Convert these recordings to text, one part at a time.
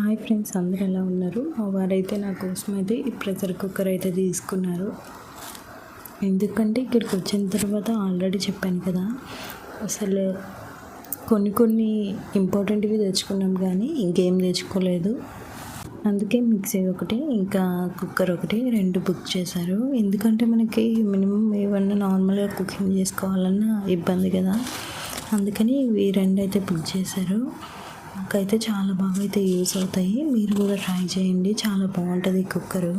Hi friends, అందరూ ఎలా ఉన్నారు? మా వారైతే నా కోసం అయితే ఈ ప్రెషర్ కుక్కర్ అయితే తీసుకున్నారు. ఎందుకంటే ఇక్కడికి వచ్చిన తర్వాత ఆల్రెడీ చెప్పాను కదా, అసలు కొన్ని ఇంపార్టెంట్వి తెచ్చుకున్నాం కానీ ఇంకేం తెచ్చుకోలేదు. అందుకే మిక్సీ ఒకటి ఇంకా కుక్కర్ ఒకటి రెండు బుక్ చేశారు. ఎందుకంటే మనకి మినిమం ఏమన్నా నార్మల్గా కుకింగ్ చేసుకోవాలన్నా ఇబ్బంది కదా, అందుకని ఇవి రెండు అయితే బుక్ చేశారు. నాకైతే చాలా బాగా అయితే యూస్ అవుతాయి. మీరు కూడా ట్రై చేయండి, చాలా బాగుంటుంది కుక్కరు.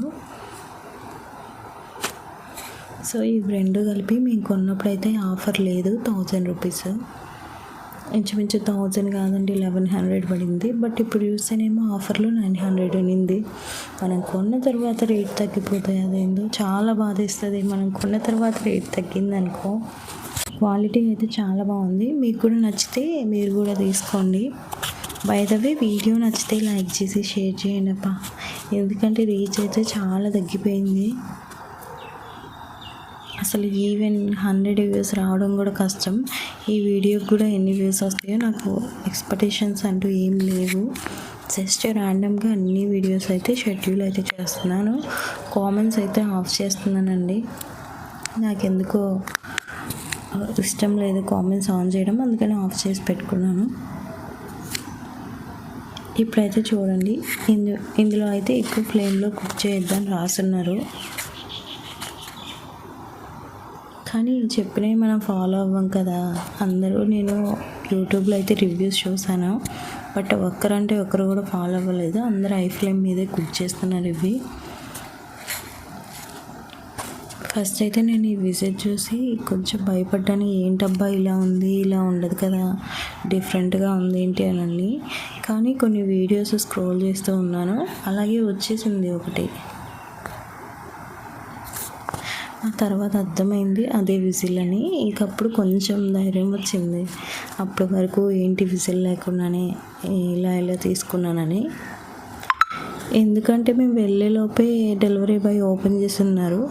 సో ఇవి రెండు కలిపి మేము కొన్నప్పుడు అయితే ఆఫర్ లేదు, 1000 రూపీస్, ఇంచుమించు 1000 కాదండి, 1100 పడింది. బట్ ఇప్పుడు చూస్తేనేమో ఆఫర్లో 900 ఉన్నింది. మనం కొన్న తర్వాత రేట్ తగ్గిపోతాయి, అదేందో చాలా బాధేస్తుంది. మనం కొన్న తర్వాత రేట్ తగ్గిందనుకో. క్వాలిటీ అయితే చాలా బాగుంది. మీకు కూడా నచ్చితే మీరు కూడా తీసుకోండి. బై ద వే, వీడియో నచ్చితే లైక్ చేసి షేర్ చేయండి అప్ప, ఎందుకంటే రీచ్ అయితే చాలా తగ్గిపోయింది. అసలు ఈవెన్ 100 వ్యూస్ రావడం కూడా కష్టం. ఈ వీడియోకి కూడా ఎన్ని వ్యూస్ వస్తాయో నాకు ఎక్స్పెక్టేషన్స్ అంటూ ఏం లేవు. జస్ట్ ర్యాండమ్గా అన్ని వీడియోస్ అయితే షెడ్యూల్ అయితే చేస్తున్నాను. కామెంట్స్ అయితే ఆఫ్ చేస్తున్నానండి, నాకెందుకో ఇష్టం లేదు కామెంట్స్ ఆన్ చేయడం, అందుకని ఆఫ్ చేసి పెట్టుకున్నాను. ఇప్పుడైతే చూడండి, ఇందులో అయితే ఎక్కువ ఫ్లేమ్లో కుక్ చేయొద్దని రాస్తున్నారు, కానీ చెప్పినవి మనం ఫాలో అవ్వం కదా అందరూ. నేను యూట్యూబ్లో అయితే రివ్యూస్ చూసాను, బట్ ఒక్కరంటే ఒక్కరు కూడా ఫాలో అవ్వలేదు. అందరూ హై ఫ్లేమ్ మీదే కుక్ చేస్తున్నారు ఇవి. ఫస్ట్ అయితే నేను ఈ విజిట్ చూసి కొంచెం భయపడ్డాను, ఏంటబ్బా ఇలా ఉంది, ఇలా ఉండదు కదా, డిఫరెంట్గా ఉంది ఏంటి అని. కానీ కొన్ని వీడియోస్ స్క్రోల్ చేస్తూ ఉన్నాను, అలాగే వచ్చేసింది ఒకటి. ఆ తర్వాత అర్థమైంది అదే విజిల్ అని. ఇంకప్పుడు కొంచెం ధైర్యం వచ్చింది. అప్పటి వరకు ఏంటి విజిల్ లేకుండానే ఇలా తీసుకున్నానని. ఎందుకంటే మేము వెళ్ళేలోపే డెలివరీ బాయ్ ఓపెన్ చేస్తున్నారు.